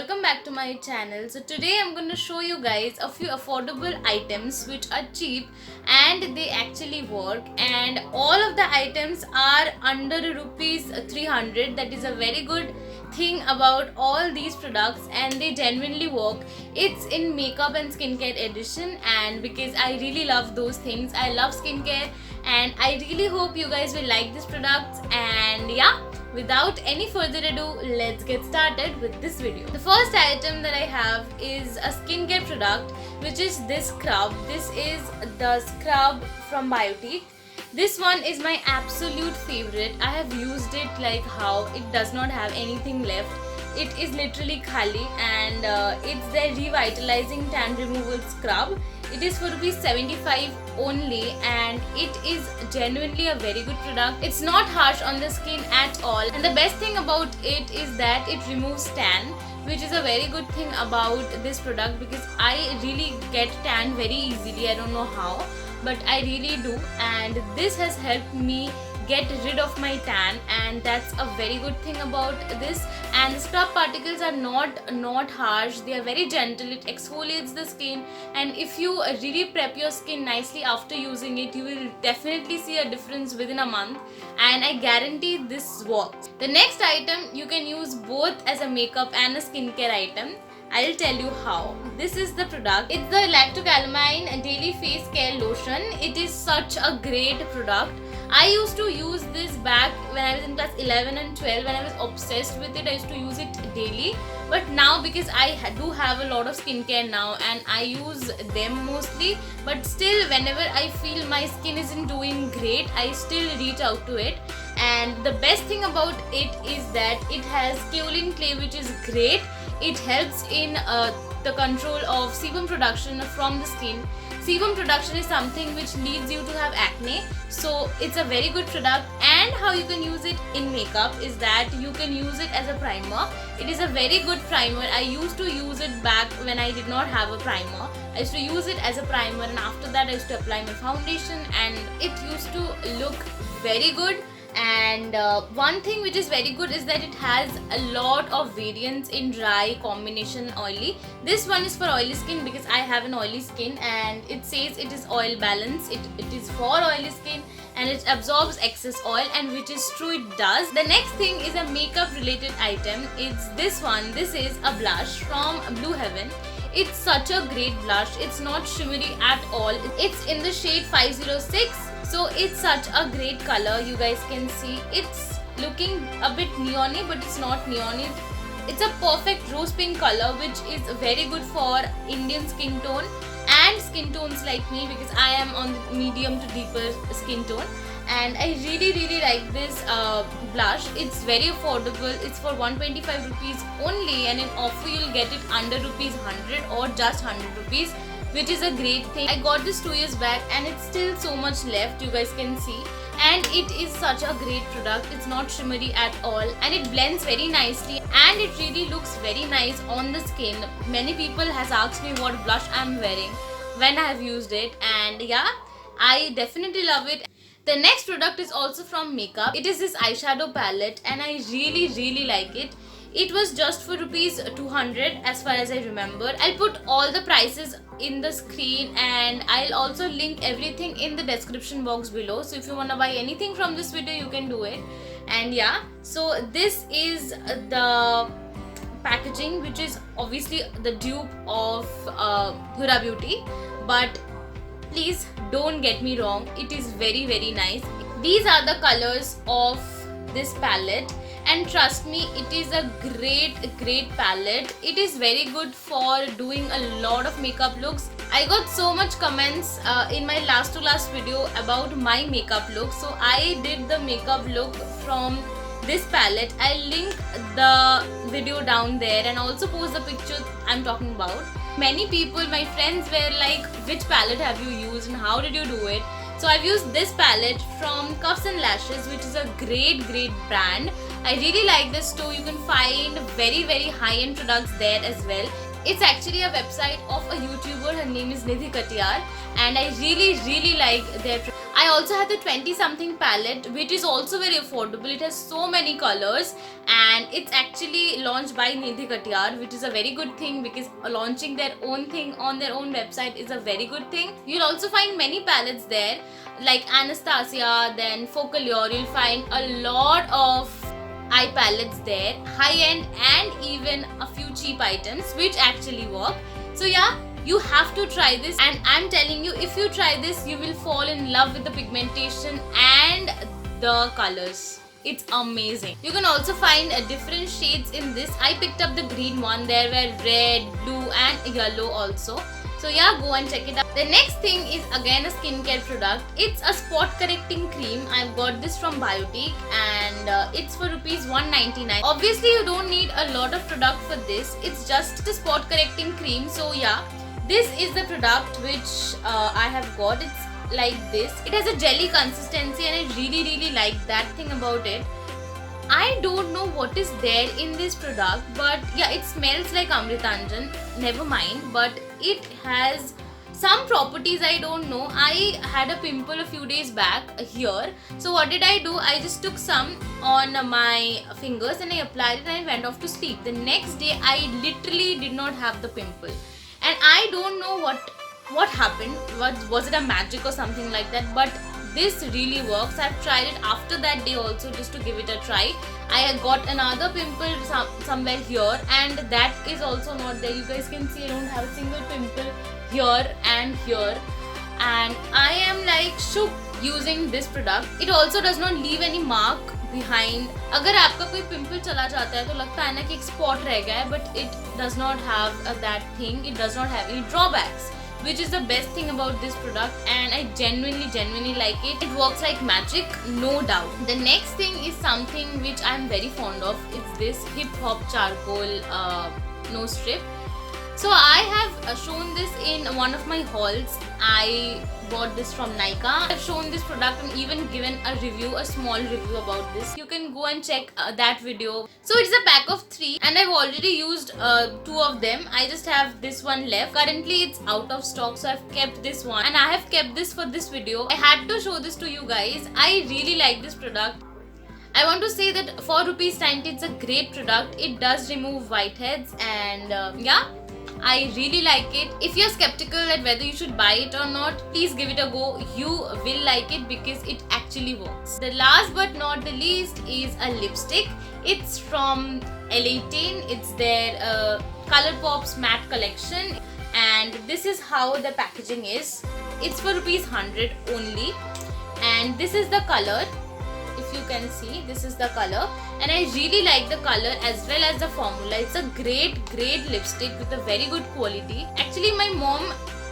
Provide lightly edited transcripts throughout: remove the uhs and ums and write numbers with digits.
welcome back to my channel. So today I'm going to show you guys a few affordable items which are cheap and they actually work, and all of the items are under rupees 300. That is a very good thing about all these products, and they genuinely work. It's in makeup and skincare edition, and because I really love those things, I love skincare, and I really hope you guys will like these products. And yeah, without any further ado, let's get started with this video. The first item that I have is a skincare product, which is this scrub. This is the scrub from Biotique. This one is my absolute favorite. I have used it like how it does not have anything left. It is literally khali, and it's their revitalizing tan removal scrub. It is for ₹75 only, and it is genuinely a very good product. It's not harsh on the skin at all, and the best thing about it is that it removes tan, which is a very good thing about this product, because I really get tan very easily. I don't know how, but I really do, and this has helped me get rid of my tan, and that's a very good thing about this. And the scrub particles are not harsh. They are very gentle. It exfoliates the skin, and if you really prep your skin nicely after using it, you will definitely see a difference within a month, and I guarantee this works. The next item you can use both as a makeup and a skincare item. I'll tell you how. This is the product. It's the Lactocalamine Daily Face Care Lotion. It is such a great product. I used to use this back when I was in class 11 and 12. When I was obsessed with it, I used to use it daily. But now, because I do have a lot of skincare now and I use them mostly, but still whenever I feel my skin isn't doing great, I still reach out to it. And the best thing about it is that it has kaolin clay, which is great. It helps in the control of sebum production from the skin. Sebum production is something which leads you to have acne, so it's a very good product. And how you can use it in makeup is that you can use it as a primer. It is a very good primer. I used to use it back when I did not have a primer. I used to use it as a primer, and after that I used to apply my foundation, and it used to look very good. And one thing which is very good is that it has a lot of variants in dry, combination, oily. This one is for oily skin because I have an oily skin, and it says it is oil balance. It is for oily skin, and it absorbs excess oil, and which is true, it does. The next thing is a makeup related item. It's this one. This is a blush from Blue Heaven. It's such a great blush. It's not shimmery at all. It's in the shade 506. So it's such a great color. You guys can see it's looking a bit neony, but it's not neony. It's a perfect rose pink color, which is very good for Indian skin tone and skin tones like me, because I am on the medium to deeper skin tone. And I really like this blush. It's very affordable. It's for 125 rupees only, and in offer you'll get it under ₹100 or just 100 rupees, which is a great thing. I got this 2 years back, and it's still so much left, you guys can see. And it is such a great product. It's not shimmery at all, and it blends very nicely, and it really looks very nice on the skin. Many people has asked me what blush I'm wearing when I have used it, and yeah, I definitely love it. The next product is also from makeup. It is this eyeshadow palette, and I really like it. It was just for ₹200 as far as I remember. I'll put all the prices in the screen, and I'll also link everything in the description box below. So if you want to buy anything from this video, you can do it. And yeah, so this is the packaging, which is obviously the dupe of Huda Beauty, but please don't get me wrong, it is very nice. These are the colors of this palette, and trust me, it is a great palette. It is very good for doing a lot of makeup looks. I got so much comments in my last to last video about my makeup look, so I did the makeup look from this palette. I'll link the video down there and also post the picture I'm talking about. Many people, my friends, were like, which palette have you used and how did you do it? So I've used this palette from Cuffs and Lashes, which is a great brand. I really like this too. You can find very high-end products there as well. It's actually a website of a YouTuber. Her name is Nidhi Katiyar, and I really like their I also have the 20 something palette, which is also very affordable. It has so many colors, and it's actually launched by Nidhi Katiyar, which is a very good thing, because launching their own thing on their own website is a very good thing. You'll also find many palettes there, like Anastasia, then Focallure. You'll find a lot of eye palettes there, high end and even a few cheap items which actually work. So yeah, you have to try this, and I'm telling you, if you try this, you will fall in love with the pigmentation and the colors. It's amazing. You can also find different shades in this. I picked up the green one. There were red, blue and yellow also. So yeah, go and check it out. The next thing is again a skincare product. It's a spot correcting cream. I've got this from Biotique, and it's for rupees 199. Obviously you don't need a lot of product for this. It's just the spot correcting cream. So yeah, this is the product which I have got. It's like this. It has a jelly consistency, and I really like that thing about it. I don't know what is there in this product, but yeah, it smells like Amritanjan. Never mind, but it has some properties I don't know. I had a pimple a few days back here. So what did I do? I just took some on my fingers and I applied it and I went off to sleep. The next day, I literally did not have the pimple. And I don't know what happened. Was it a magic or something like that? But this really works. I've tried it after that day also, just to give it a try. I had got another pimple somewhere here, and that is also not there. You guys can see I don't have a single pimple here and here, and I am like shook using this product. It also does not leave any mark behind. अगर आपका कोई pimple चला जाता है तो लगता है ना कि एक स्पॉट रह गया है, but it does not have that thing. It does not have any drawbacks, which is the best thing about this product, and I genuinely like it. It works like magic, no doubt. The next thing is something which I'm very fond of. It's this Hip Hop Charcoal nose strip. So I have shown this in one of my hauls. I bought this from Nykaa. I've shown this product and even given a review, a small review about this. You can go and check that video. So it's a pack of 3, and I've already used 2 of them. I just have this one left. Currently it's out of stock, so I've kept this one, and I have kept this for this video. I had to show this to you guys. I really like this product. I want to say that for ₹90 it's a great product. It does remove whiteheads, and yeah, I really like it. If you're skeptical at whether you should buy it or not, please give it a go. You will like it because it actually works. The last but not the least is a lipstick. It's from L18. It's their Colourpop's matte collection, and this is how the packaging is. It's for ₹100 only, and this is the color. If you can see, this is the color, and I really like the color as well as the formula. It's a great lipstick with a very good quality. Actually, my mom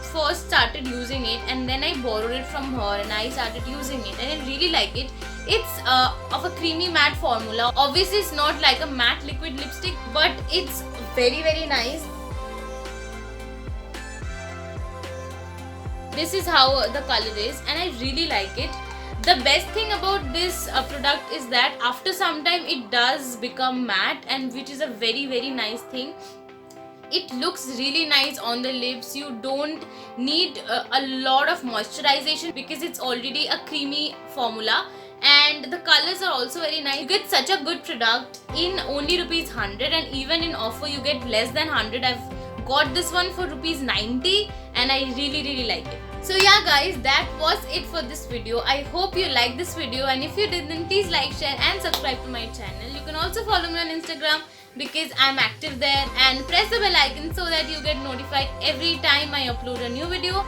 first started using it, and then I borrowed it from her and I started using it, and I really like it. It's of a creamy matte formula. Obviously it's not like a matte liquid lipstick, but it's very nice. This is how the color is, and I really like it. The best thing about this product is that after some time it does become matte, and which is a very nice thing. It looks really nice on the lips. You don't need a lot of moisturization because it's already a creamy formula, and the colors are also very nice. You get such a good product in only ₹100, and even in offer you get less than 100. I've got this one for ₹90, and I really like it. So yeah guys, that was it for this video. I hope you liked this video, and if you did, then please like, share and subscribe to my channel. You can also follow me on Instagram because I'm active there, and press the bell icon so that you get notified every time I upload a new video.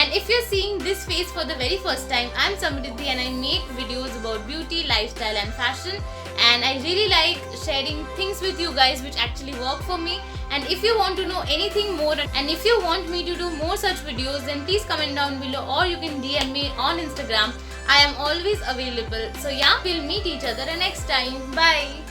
And if you're seeing this face for the very first time, I'm Samriddhi, and I make videos about beauty, lifestyle and fashion, and I really like sharing things with you guys which actually work for me. And if you want to know anything more, and if you want me to do more such videos, then please comment down below, or you can DM me on Instagram. I am always available. So yeah, we'll meet each other next time. Bye.